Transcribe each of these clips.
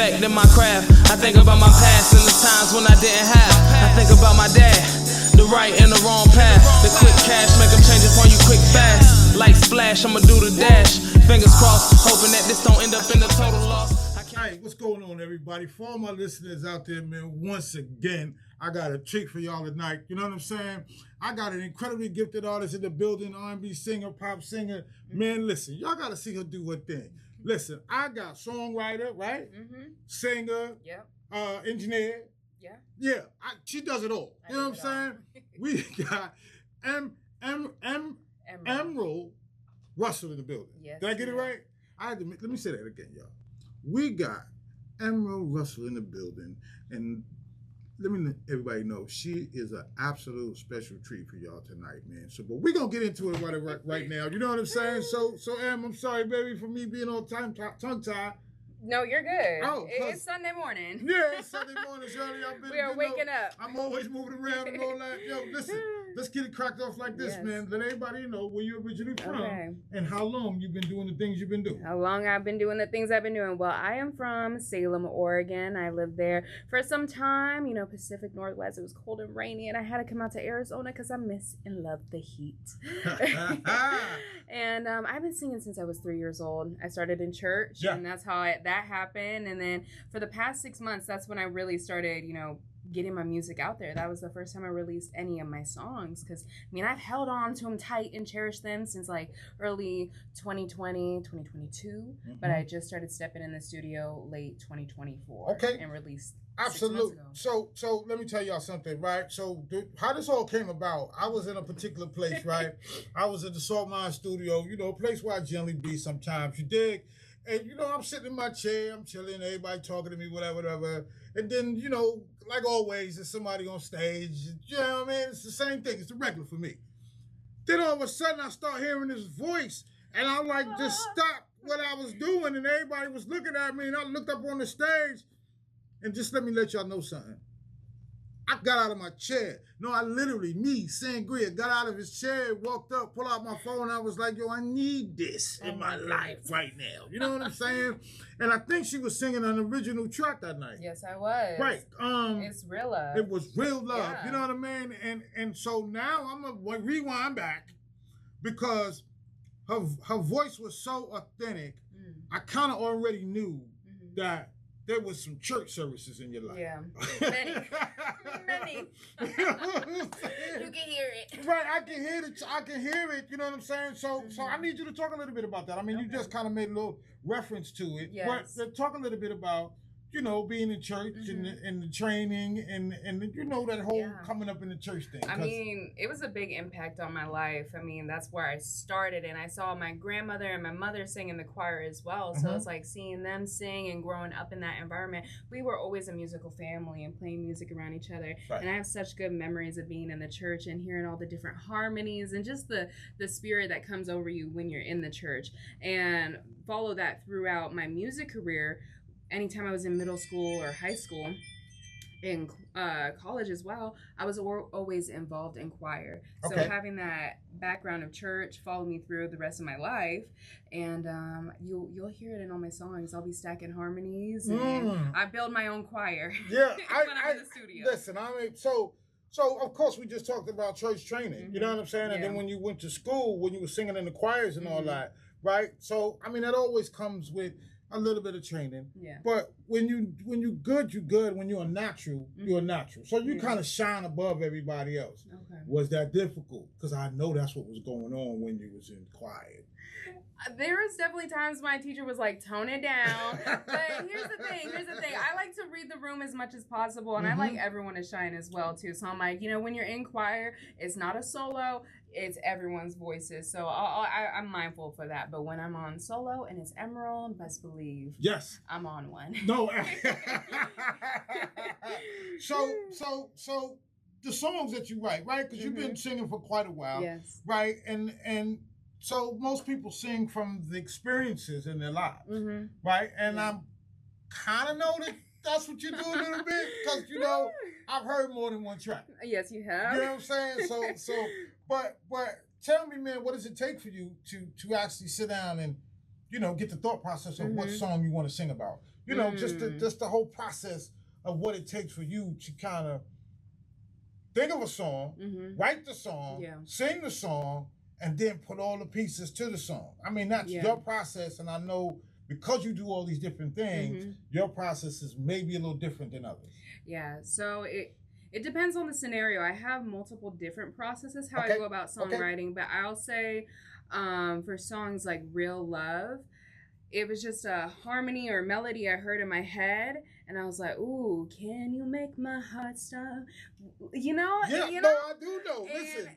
perfecting my craft. I think about my past and the times when I didn't have. I think about my dad, the right and the wrong path. The quick cash make them change upon you quick fast. Lights flash, I'ma do the dash. Fingers crossed, hoping that this don't end up in a total loss. Hey, what's going on, everybody? For all my listeners out there, man, once again, I got a treat for y'all tonight. You know what I'm saying? I got an incredibly gifted artist in the building, R&B singer, pop singer. Man, listen, y'all got to see her do her thing. Listen, I got songwriter, right? Singer, engineer. Yeah, she does it all. You know what I'm saying? We got Emerald Russell in the building. Yes, Did I get it right? Let me say that again, y'all. We got Emerald Russell in the building, and let me let everybody know she is an absolute special treat for y'all tonight, man. So, but we're gonna get into it right now. You know what I'm saying? So, Em, I'm sorry, baby, for me being all tongue-tied. No, you're good. Oh, it's Sunday morning. Yeah, it's Sunday morning, Shirley. We are waking up. I'm always moving around and all that. Yo, listen, let's get it cracked off like this, man. Let everybody know where you're originally from and how long you've been doing the things you've been doing. How long I've been doing the things I've been doing. Well, I am from Salem, Oregon. I lived there for some time, you know, Pacific Northwest. It was cold and rainy, and I had to come out to Arizona because I miss and love the heat. And I've been singing since I was 3 years old. I started in church, and that's how that happened. And then for the past 6 months, that's when I really started, you know, getting my music out there. That was the first time I released any of my songs, because I mean, I've held on to them tight and cherished them since like early 2020, 2022, but I just started stepping in the studio late 2024 and released Absolutely. So let me tell y'all something, right? So how this all came about, I was in a particular place, right? I was at the Salt Mine Studio, you know, a place where I generally be sometimes, you dig? And, you know, I'm sitting in my chair, I'm chilling, everybody talking to me, whatever. And then, you know, like always, there's somebody on stage. You know what I mean? It's the same thing. It's the regular for me. Then all of a sudden, I start hearing this voice, and I like just stopped what I was doing, and everybody was looking at me, and I looked up on the stage, and just let me let y'all know something. I got out of my chair. No, I literally, me, Sangria, got out of his chair, walked up, pulled out my phone. I was like, yo, I need this in my life right now. You know what I'm saying? And I think she was singing an original track that night. Yes, I was. Right. It's Real Love. It was Real Love. You know what I mean? And so now I'm going to rewind back because her voice was so authentic. I kind of already knew that there was some church services in your life. Yeah, many. You can hear it. Right, I can hear it. You know what I'm saying? So I need you to talk a little bit about that. I mean, you just kind of made a little reference to it. Yes. But talk a little bit about, you know, being in church and the training and you know, that whole coming up in the church thing. I mean, it was a big impact on my life. I mean, that's where I started, and I saw my grandmother and my mother sing in the choir as well. So it's like seeing them sing and growing up in that environment. We were always a musical family and playing music around each other. Right. And I have such good memories of being in the church and hearing all the different harmonies and just the spirit that comes over you when you're in the church. And follow that throughout my music career. Anytime I was in middle school or high school, in college as well, I was always involved in choir. So having that background of church followed me through the rest of my life, and you'll hear it in all my songs. I'll be stacking harmonies, and I build my own choir. Yeah, when I'm in the studio. Listen, I mean, so of course we just talked about church training. You know what I'm saying? And then when you went to school, when you were singing in the choirs and all that, right? So I mean, that always comes with a little bit of training. Yeah. But when you good, you good. When you're a natural, you're a natural. So you kind of shine above everybody else. Okay. Was that difficult? Because I know that's what was going on when you was in choir. There was definitely times my teacher was like, tone it down. But here's the thing. I like to read the room as much as possible, and I like everyone to shine as well, too. So I'm like, you know, when you're in choir, it's not a solo, it's everyone's voices. So I'm mindful for that. But when I'm on solo and it's Emerald, best believe I'm on one. No. So the songs that you write, right? Because you've been singing for quite a while. Yes. Right? And so most people sing from the experiences in their lives, right? And I'm kind of know that that's what you do a little bit, because, you know, I've heard more than one track. Yes, you have. You know what I'm saying? So, but tell me, man, what does it take for you to actually sit down and, you know, get the thought process of what song you want to sing about? You know, just the whole process of what it takes for you to kind of think of a song, write the song, sing the song, and then put all the pieces to the song. I mean, that's your process, and I know because you do all these different things, your process is maybe a little different than others. Yeah, so it depends on the scenario. I have multiple different processes how I go about songwriting, but I'll say for songs like Real Love, it was just a harmony or melody I heard in my head, and I was like, ooh, can you make my heart stop? You know? Yeah, you no, know? I do know. Listen,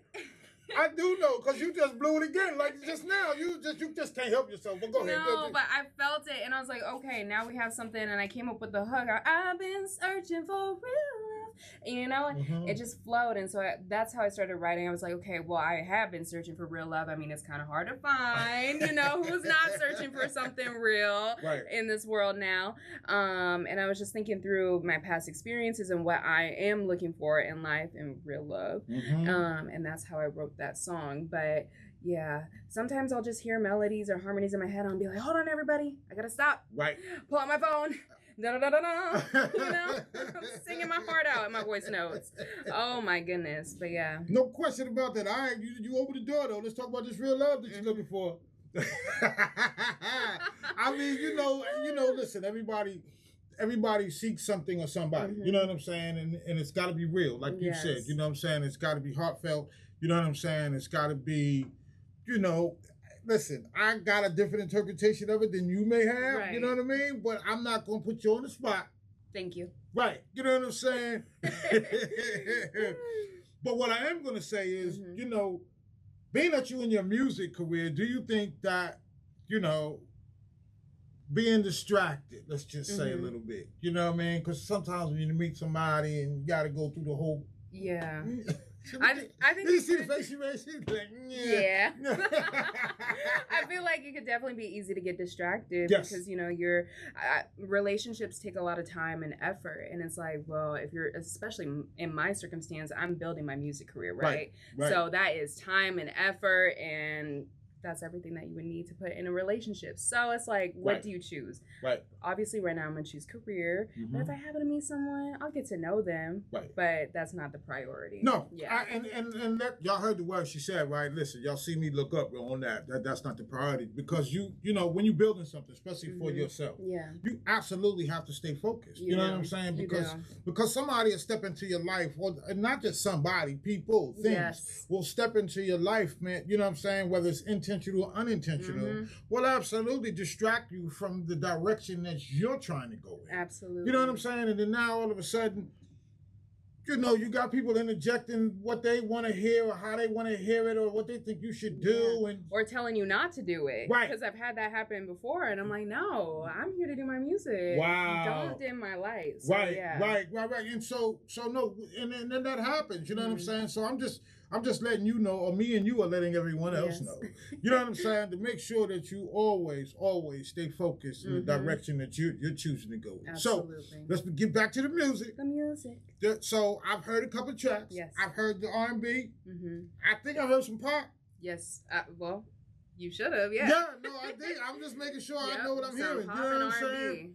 I do know, because you just blew it again, like just now. You just can't help yourself. But go ahead. No, but I felt it, and I was like, okay, now we have something, and I came up with the hook. I've been searching for real love. You know, it just flowed, and so that's how I started writing. I was like, okay, well, I have been searching for real love. I mean, it's kind of hard to find, you know, who's not searching for something real in this world now. And I was just thinking through my past experiences and what I am looking for in life and real love. And that's how I wrote that song. But yeah, sometimes I'll just hear melodies or harmonies in my head and I'll be like, hold on, everybody, I gotta stop. Pull out my phone. Da, da, da, da, da. You know, I'm singing my heart out in my voice notes. Oh my goodness, but yeah. No question about that. All right, you open the door though. Let's talk about this real love that you're looking for. I mean, you know. Listen, everybody seeks something or somebody. You know what I'm saying? And it's got to be real, like you said. You know what I'm saying? It's got to be heartfelt. You know what I'm saying? It's got to be, you know. Listen, I got a different interpretation of it than you may have, you know what I mean? But I'm not going to put you on the spot. Thank you. Right, you know what I'm saying? But what I am going to say is, you know, being that you in your music career, do you think that, you know, being distracted, let's just say a little bit, you know what I mean? Because sometimes when you meet somebody and you got to go through the whole... Yeah. I think you see the face she made? She's like, yeah. I feel like it could definitely be easy to get distracted because, you know, your relationships take a lot of time and effort. And it's like, well, if you're, especially in my circumstance, I'm building my music career, right? So that is time and effort, and that's everything that you would need to put in a relationship. So it's like, what do you choose? Obviously, right now I'm going to choose career. But if I happen to meet someone, I'll get to know them. But that's not the priority. No. And that, y'all heard the word she said, right? Listen, y'all see me look up on that. That's not the priority. Because you know, when you're building something, especially for yourself, you absolutely have to stay focused. You know what I'm saying? Because somebody will step into your life, and not just somebody, people, things will step into your life, man. You know what I'm saying? Whether it's intentional or unintentional, will absolutely distract you from the direction that you're trying to go in. Absolutely. You know what I'm saying? And then now all of a sudden, you know, you got people interjecting what they want to hear or how they want to hear it or what they think you should do. And or telling you not to do it. Because I've had that happen before and I'm like, no, I'm here to do my music. Don't dim my lights. So, right. And so no, and then that happens, you know what I'm saying? So I'm just letting you know, or me and you are letting everyone else know. You know what I'm saying? To make sure that you always stay focused in the direction that you're choosing to go. Absolutely. So let's get back to the music. The music. So I've heard a couple tracks. Yes. I've heard the R&B. I think I heard some pop. Yes. Well, you should have. Yeah. Yeah. No, I did. I'm just making sure I know what I'm hearing. You know what I'm saying?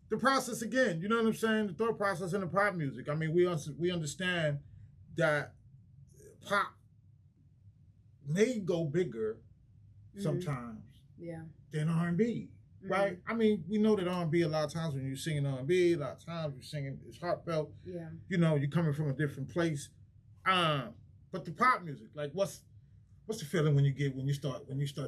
The process again. You know what I'm saying? The thought process in the pop music. I mean, we understand that pop may go bigger sometimes than R&B, right? I mean, we know that R&B a lot of times when you're singing R&B, a lot of times you're singing, it's heartfelt. You know, you're coming from a different place. But the pop music, like what's the feeling when you start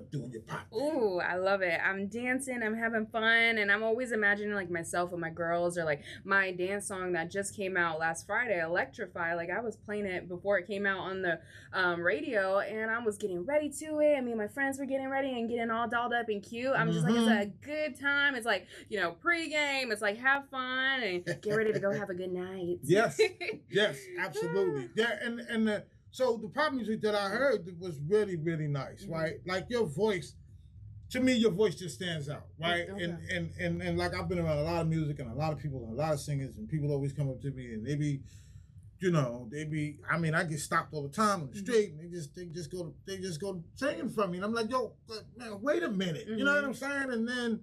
doing your pop? Ooh, I love it. I'm dancing, I'm having fun, and I'm always imagining like myself and my girls, or like my dance song that just came out last Friday, Electrify. Like I was playing it before it came out on the radio, and I was getting ready to it. I mean, my friends were getting ready and getting all dolled up and cute. I'm just like, it's a good time. It's like, you know, pregame. It's like have fun and get ready to go have a good night. Yes, absolutely. Yeah, and so the pop music that I heard was really, really nice, right? Like your voice, to me, your voice just stands out, right? And like I've been around a lot of music and a lot of people and a lot of singers, and people always come up to me and they be, I mean, I get stopped all the time on the street, and they just go singing from me, and I'm like, yo, man, wait a minute, you know what I'm saying? And then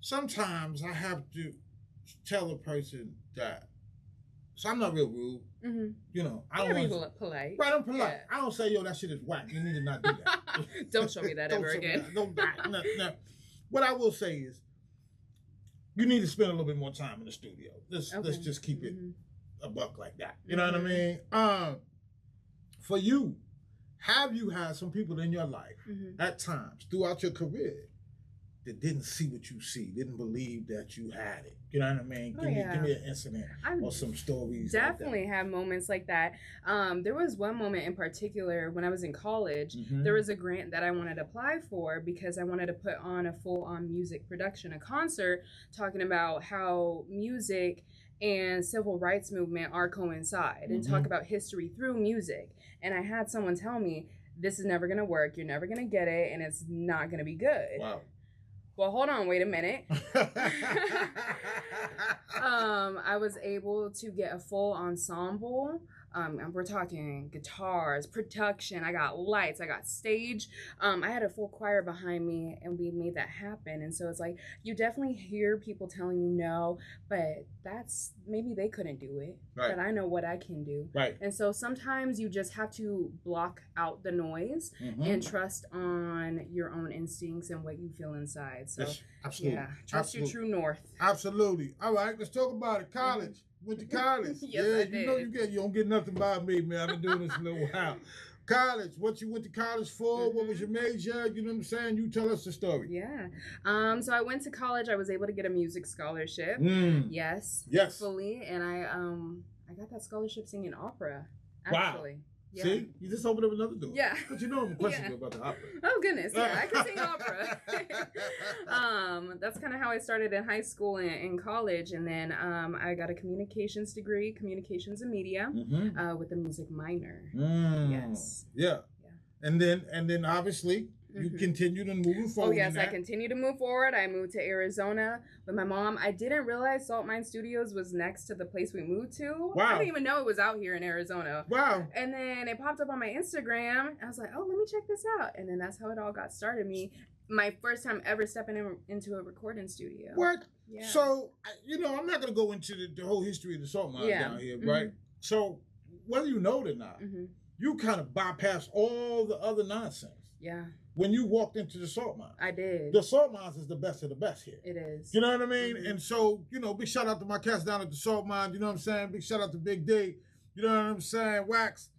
sometimes I have to tell a person that. So I'm not real rude. Mm-hmm. You know, I You're don't being want. polite. Right, I'm polite. Yeah. I don't say, yo, that shit is whack. You need to not do that. Don't show me that Don't ever show me again. that. Don't. No. What I will say is, you need to spend a little bit more time in the studio. Let's just keep it a buck like that. You know what I mean? For you, have you had some people in your life at times throughout your career that didn't see what you see, didn't believe that you had it? You know what I mean? Give me an incident or some stories. Definitely have moments like that. There was one moment in particular when I was in college. There was a grant that I wanted to apply for because I wanted to put on a full-on music production, a concert talking about how music and civil rights movement are coincide and talk about history through music. And I had someone tell me, this is never going to work. You're never going to get it. And it's not going to be good. Wow. Well, hold on, wait a minute. I was able to get a full ensemble. We're talking guitars, production. I got lights. I got stage. I had a full choir behind me, and we made that happen. And so it's like you definitely hear people telling you no, but that's maybe they couldn't do it. Right. But I know what I can do. Right. And so sometimes you just have to block out the noise and trust on your own instincts and what you feel inside. So yes, absolutely. Yeah, trust your true north. Absolutely. All right, let's talk about it. College. Went to college. Yes, yeah, I did. You don't get nothing by me, man. I've been doing this a little while. College, what you went to college for? What was your major? You know what I'm saying? You tell us the story. Yeah. So I went to college. I was able to get a music scholarship. Yes. Fully, and I got that scholarship singing opera. Actually. Wow. Yeah. See, you just opened up another door. Yeah. But you know I'm questioning about the opera. Oh goodness, yeah, I can sing opera. That's kind of how I started in high school and in college, and then I got a communications degree, communications and media, with a music minor. Yes. Yeah. And then obviously you continued and moving forward. Oh yes, I continued to move forward. I moved to Arizona with my mom. I didn't realize Salt Mine Studios was next to the place we moved to. Wow. I didn't even know it was out here in Arizona. Wow. And then it popped up on my Instagram. I was like, oh, let me check this out. And then that's how it all got started. My first time ever stepping into a recording studio. What? Yeah. So, I'm not going to go into the whole history of the Salt Mine down here, right? So, whether you know it or not, you kind of bypass all the other nonsense. Yeah. When you walked into the salt mine. I did. The salt mines is the best of the best here. It is. You know what I mean? And so, big shout out to my cats down at the salt mine. You know what I'm saying? Big shout out to Big D. You know what I'm saying? Wax.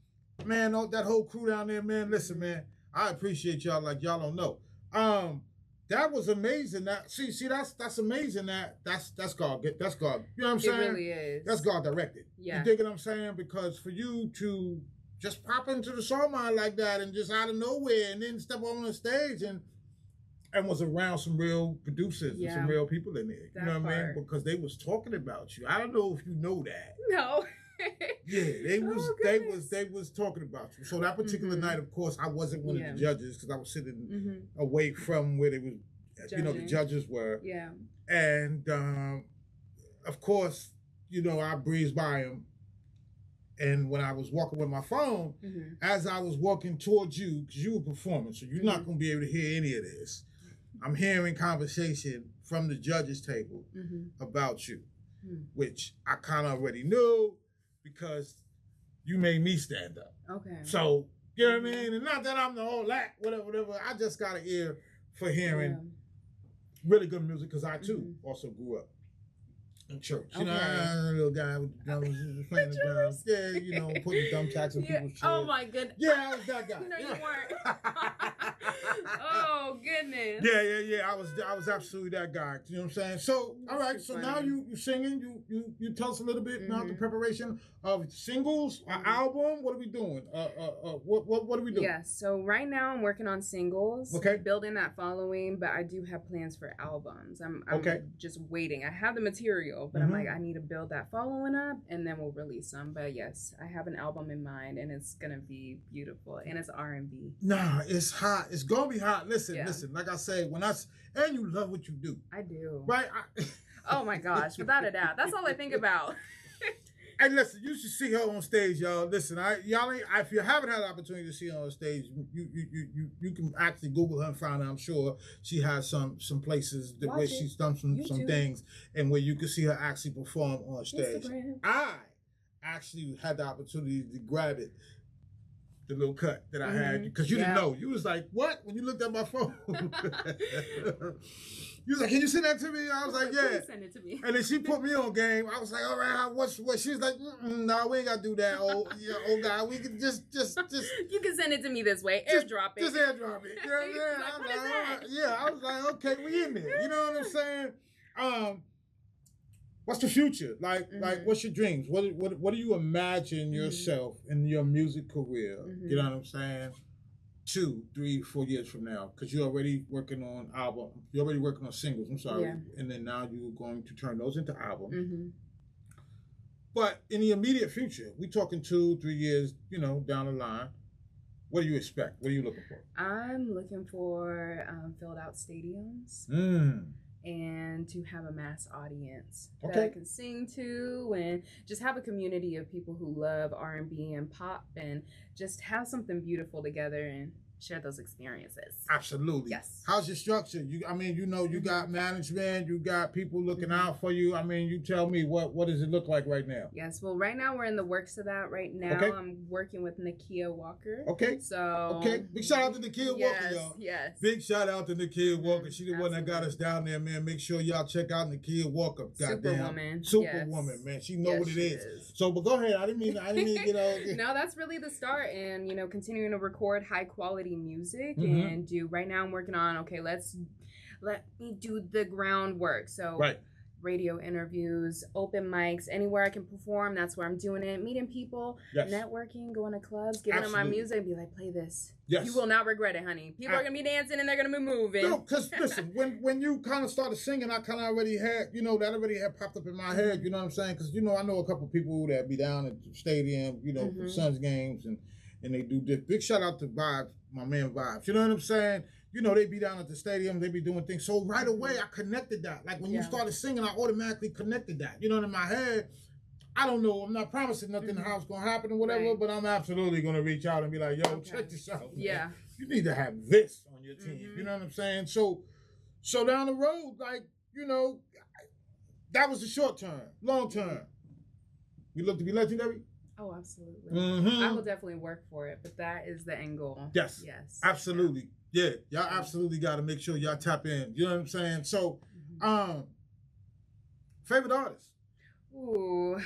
Man, that whole crew down there, man. Listen, man, I appreciate y'all like y'all don't know. That was amazing. That's amazing. That's God. That's God. You know what I'm saying? It really is. That's God directed. Yeah. You dig what I'm saying? Because for you to just pop into the salt mine like that and just out of nowhere and then step on the stage and was around some real producers and some real people in there. You know what I mean? Because they was talking about you. I don't know if you know that. No. Yeah, they was talking about you. So that particular night, of course, I wasn't one of the judges because I was sitting away from where they was, the judges were. Yeah. And of course, I breezed by them. And when I was walking with my phone, as I was walking towards you, because you were performing, so you're not going to be able to hear any of this. I'm hearing conversation from the judges' table about you, which I kind of already knew because you made me stand up. Okay. So, you know what I mean? And not that I'm the whole that, whatever. I just got an ear for hearing really good music because I, too, also grew up in church. You know, a little guy with the drums, playing the drums. Yeah, putting thumbtacks in people's chairs. Oh my goodness. Yeah, I was that guy. No, you weren't. Oh goodness. Yeah. I was absolutely that guy. You know what I'm saying? So, all right. So now you singing. You tell us a little bit about the preparation of singles, album. What are we doing? What are we doing? Yeah. So right now I'm working on singles. Okay. Building that following, but I do have plans for albums. I'm just waiting. I have the material, but I'm like, I need to build that following up, and then we'll release them. But yes, I have an album in mind, and it's gonna be beautiful, and it's R&B. Nah, it's hot. It's gonna be hot. Listen. Like I say, and you love what you do. I do. Right? Oh my gosh, without a doubt. That's all I think about. Hey, listen, you should see her on stage, y'all. Listen, if you haven't had the opportunity to see her on stage, you can actually Google her and find her. I'm sure she has some places where she's done some things and where you can see her actually perform on stage. Instagram. I actually had the opportunity to grab it, the little cut that I had, because you didn't know. You was like, what? When you looked at my phone. You was like, can you send that to me? I was like, yeah. Send it to me. And then she put me on game. I was like, all right, what? She was like, no, we ain't got to do that, old guy. We can just. You can send it to me this way. Airdrop it. Just airdrop it. You know what I'm saying? Like, what is that? Yeah, I was like, okay, we in there. You know what I'm saying? What's the future? Like, what's your dreams? What do you imagine yourself in your music career? You know what I'm saying? 2, 3, 4 years from now, because you're already working on you're already working on singles. I'm sorry, and then now you're going to turn those into albums. But in the immediate future, we talking 2, 3 years, down the line. What do you expect? What are you looking for? I'm looking for filled out stadiums. And to have a mass audience that I can sing to, and just have a community of people who love R&B and pop, and just have something beautiful together and share those experiences. Absolutely. Yes. How's your structure? You got management, you got people looking out for you. I mean, you tell me, what does it look like right now? Yes. Well, right now we're in the works of that. Right now, I'm working with Nakia Walker. Big shout out to Nakia Walker, y'all. Yes. Big shout out to Nakia Walker. She the one that got us down there, man. Make sure y'all check out Nakia Walker. Superwoman, man. She know what it is. So, but go ahead. I didn't mean to get all. No, that's really the start, and continuing to record high quality music and do. Right now I'm working on let me do the groundwork. So radio interviews, open mics, anywhere I can perform, that's where I'm doing it. Meeting people, networking, going to clubs, giving them my music and be like, play this. You will not regret it, honey. People are gonna be dancing and they're gonna be moving. No, because listen, when you kind of started singing, I kind of already had, that already had popped up in my head, you know what I'm saying? Because, I know a couple of people that be down at the stadium, for Suns games, and they do this. Big shout out to Vibes, my man Vibes. You know what I'm saying? They be down at the stadium, they be doing things. So right away, I connected that. Like when you started singing, I automatically connected that. In my head, I don't know. I'm not promising nothing how it's going to happen or whatever, but I'm absolutely going to reach out and be like, yo, check this out. Man. Yeah. You need to have this on your team. You know what I'm saying? So down the road, that was the short term. Long term, we look to be legendary. Oh, absolutely. I will definitely work for it, but that is the end goal. Yes. Absolutely. Yeah. Y'all absolutely got to make sure y'all tap in. You know what I'm saying? So, favorite artist? Ooh,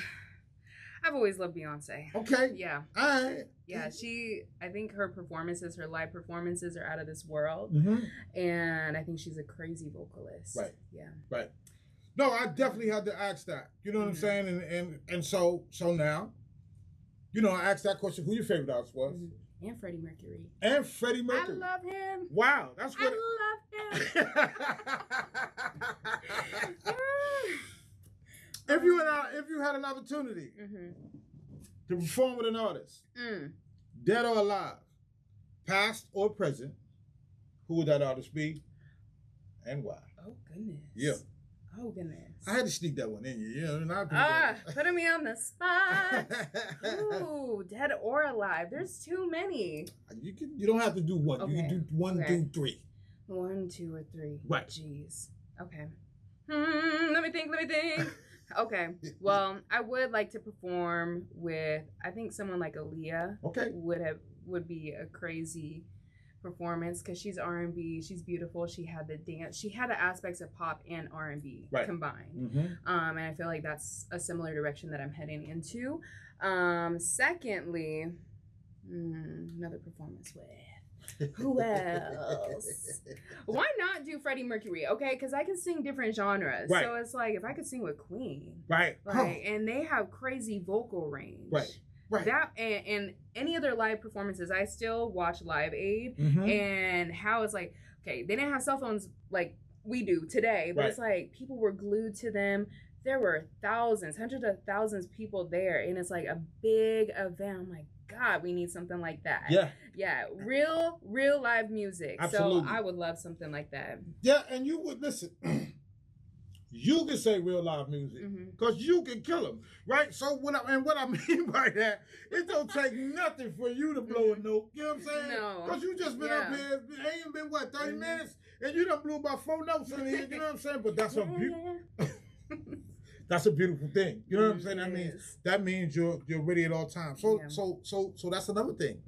I've always loved Beyonce. Okay. Yeah. All right. Yeah, I think her live performances are out of this world. And I think she's a crazy vocalist. Right. Yeah. Right. No, I definitely had to ask that. You know what I'm saying? And so now, I asked that question, who your favorite artist was. And Freddie Mercury. I love him. Wow, that's what I love him. If you had an opportunity to perform with an artist, dead or alive, past or present, who would that artist be, and why? Oh goodness. Yeah. Oh goodness. I had to sneak that one in you. Putting me on the spot. Ooh, dead or alive. There's too many. You don't have to do one. You can do one, 2, 3. 1, 2, or 3. Right. Jeez. Okay. Let me think. Okay. Well, I would like to perform with, I think someone like Aaliyah. Okay. Would be a crazy performance because she's R&B, she's beautiful, she had the dance, she had the aspects of pop and R&B combined. And I feel like that's a similar direction that I'm heading into. Secondly, another performance with who else? Why not do Freddie Mercury? Okay, because I can sing different genres. So it's like if I could sing with Queen, and they have crazy vocal range. That and any other live performances, I still watch Live Aid and how it's like, okay, they didn't have cell phones like we do today, but it's like people were glued to them. There were thousands, hundreds of thousands of people there, and it's like a big event. I'm like, God, we need something like that. Yeah, real live music. Absolutely. So I would love something like that. Yeah, and you would listen. You can say real live music because you can kill them, right? So what I mean by that, it don't take nothing for you to blow a note. You know what I'm saying? No. Because you just been up here, it ain't been what 30 minutes, and you done blew about 4 notes in here. You know what I'm saying? But that's that's a beautiful thing. You know what I'm saying? That means you're ready at all times. So that's another thing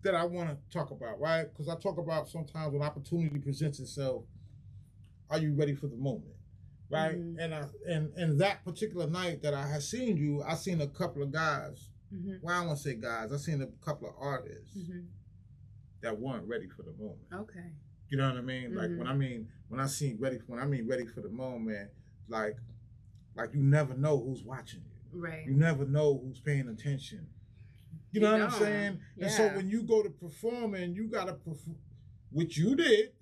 that I want to talk about, right? Because I talk about sometimes when opportunity presents itself, are you ready for the moment? Right, and that particular night that I had seen you, I seen a couple of guys. Well, I don't want to say guys. I seen a couple of artists that weren't ready for the moment. Okay. You know what I mean? Like when I mean ready for the moment, like you never know who's watching you. Right. You never know who's paying attention. You know what I'm saying? Yeah. And so when you go to performing, you gotta perform. Which you did.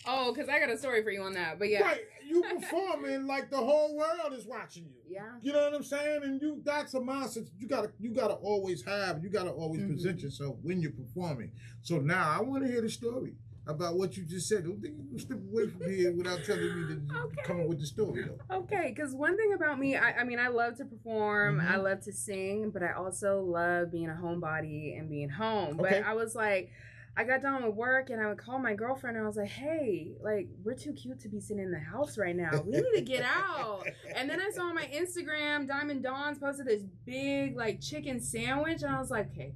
Oh, because I got a story for you on that. But yeah. Right. You performing like the whole world is watching you. Yeah. You know what I'm saying? And that's a mindset you gotta always have. You gotta always present yourself when you're performing. So now I want to hear the story about what you just said. Don't think you can step away from here without telling me to come up with the story though. Okay, because one thing about me, I mean, I love to perform, I love to sing, but I also love being a homebody and being home. Okay. But I was like, I got done with work and I would call my girlfriend and I was like, hey, like, we're too cute to be sitting in the house right now. We need to get out. And then I saw on my Instagram, Diamond Dawn's posted this big, like, chicken sandwich. And I was like, okay,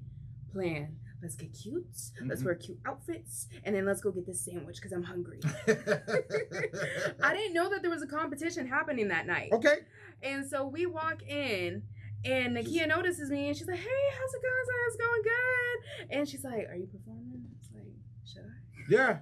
plan. Let's get cute. Let's wear cute outfits. And then let's go get this sandwich because I'm hungry. I didn't know that there was a competition happening that night. Okay. And so we walk in. And Nakia notices me and she's like, hey, how's it going? It's going good. And she's like, are you performing? It's like, should I? Yeah.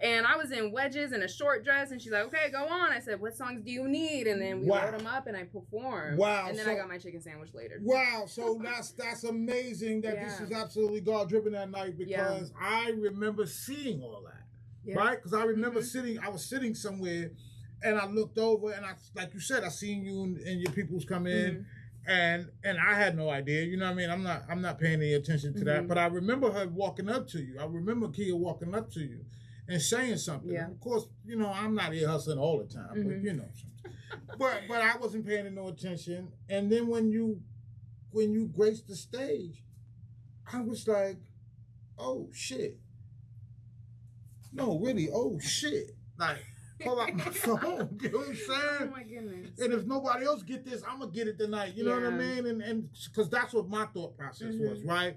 And I was in wedges and a short dress and she's like, okay, go on. I said, what songs do you need? And then we load them up and I performed. Wow. And then I got my chicken sandwich later. Wow. So that's amazing that this is absolutely God driven that night because I remember seeing all that. Right? Because I remember I was sitting somewhere and I looked over and I, like you said, I seen you and your peoples come in. And I had no idea, you know what I mean? I'm not paying any attention to that. But I remember her walking up to you. I remember Kia walking up to you and saying something. Yeah. Of course, you know, I'm not here hustling all the time, but you know something. but I wasn't paying no attention. And then when you graced the stage, I was like, oh shit. No, really, oh shit. Like pull out my phone. You know what I'm saying? Oh my goodness. And if nobody else get this, I'm gonna get it tonight. You know what I mean? And because that's what my thought process was, right?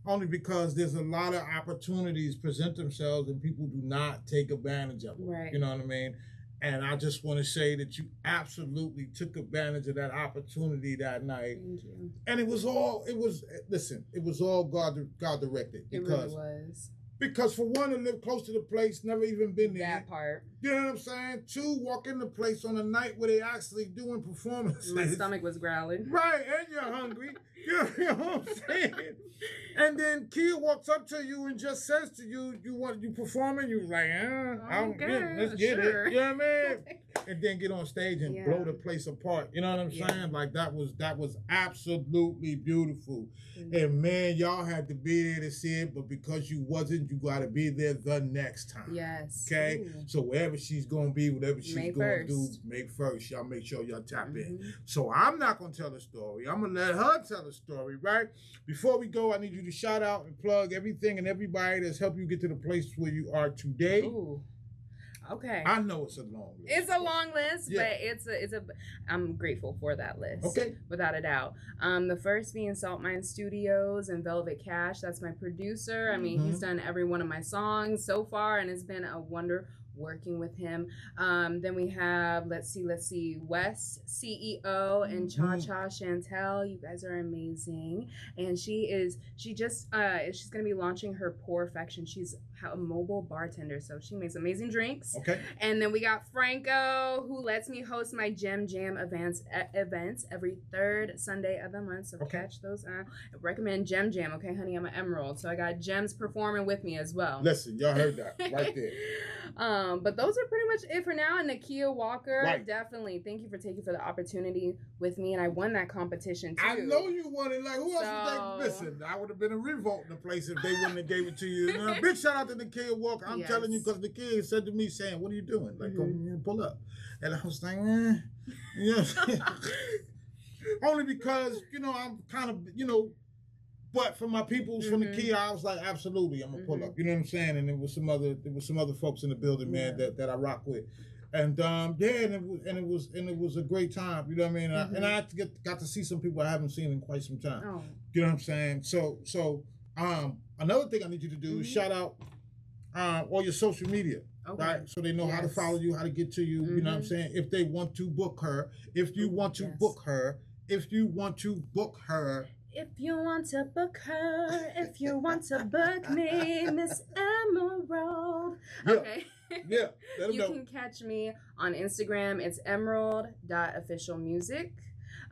Only because there's a lot of opportunities present themselves and people do not take advantage of them. Right. You know what I mean? And I just want to say that you absolutely took advantage of that opportunity that night. Thank you. And it was all God directed. It really was. Because for one, to live close to the place, never even been there. That part. You know what I'm saying? Two, walk in the place on a night where they actually doing performances. My stomach was growling. Right, and you're hungry. You know what I'm saying? And then Kia walks up to you and just says to you, you performing? You was like, let's get it. You know what I mean? And then get on stage and blow the place apart. You know what I'm saying? Like that was absolutely beautiful. And man, y'all had to be there to see it, but because you wasn't, you gotta be there the next time. Yes. Okay? Ooh. So wherever she's gonna be, whatever she's gonna do, make first. Y'all make sure y'all tap in. So I'm not gonna tell the story. I'm gonna let her tell the story, right? Before we go, I need you to shout out and plug everything and everybody that's helped you get to the place where you are today. Ooh. Okay. I know it's a long list. It's a long list, but it's a I'm grateful for that list. Okay. Without a doubt. The first being Salt Mine Studios and Velvet Cash. That's my producer. I mean, he's done every one of my songs so far, and it's been a wonder working with him. Then we have, let's see, Wes, CEO, and Cha Cha Chantel. You guys are amazing. And she's gonna be launching her Pourfection. She's a mobile bartender, so she makes amazing drinks. Okay. And then we got Franco, who lets me host my Gem Jam events every third Sunday of the month. So catch those. I recommend Gem Jam. Okay, honey, I'm an emerald, so I got gems performing with me as well. Listen, y'all heard that right there. But those are pretty much it for now. And Nakia Walker, Right. definitely thank you for the opportunity with me, and I won that competition too. I know you won it. Like, who else would they listen? I would have been a revolt in the place if they wouldn't have gave it to you. Big shout out to Nakia Walker. I'm telling you, because Nakia said to me, saying, "What are you doing? Like, come pull up." And I was like, only because, I'm kind of, but for my peoples from Nakia, I was like, absolutely, I'm gonna pull up. You know what I'm saying? And there was some other folks in the building, man, that I rock with. And and it was a great time. You know what I mean? And I got to see some people I haven't seen in quite some time. Oh. You know what I'm saying? So another thing I need you to do is shout out all your social media. Okay. Right? So they know how to follow you, how to get to you, you know what I'm saying? If they want to book her, if you want to book her, if you want to book her. If you want to book her, if you want to book me, Miss Emerald. Yeah. Okay. Yeah. You can catch me on Instagram. It's emerald.officialmusic.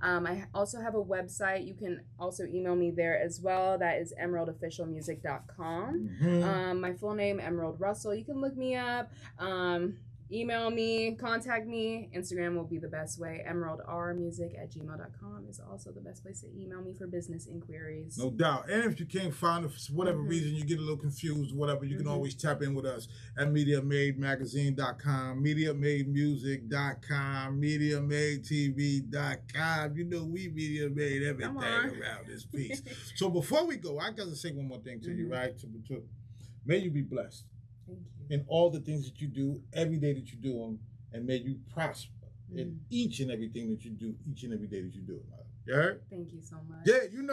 I also have a website. You can also email me there as well. That is emeraldofficialmusic.com. My full name, Emerald Russell. You can look me up. Email me, contact me. Instagram will be the best way. emeraldrmusic@gmail.com is also the best place to email me for business inquiries. No doubt. And if you can't find it for whatever reason, you get a little confused, whatever, you can always tap in with us at MediaMadeMagazine.com, MediaMadeMusic.com, MediaMadeTV.com. You know we Media Made everything around this piece. So before we go, I got to say one more thing to you, right? May you be blessed. Thank you. In all the things that you do, every day that you do them, and may you prosper in each and everything that you do, each and every day that you do it. You heard? Thank you so much. Yeah, you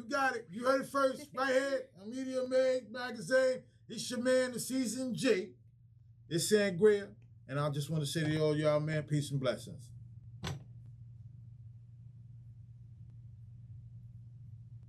got it. You heard it first, right here on Media Made Magazine. It's your man, the Season G. It's Sangria, and I just want to say to all y'all, man, peace and blessings.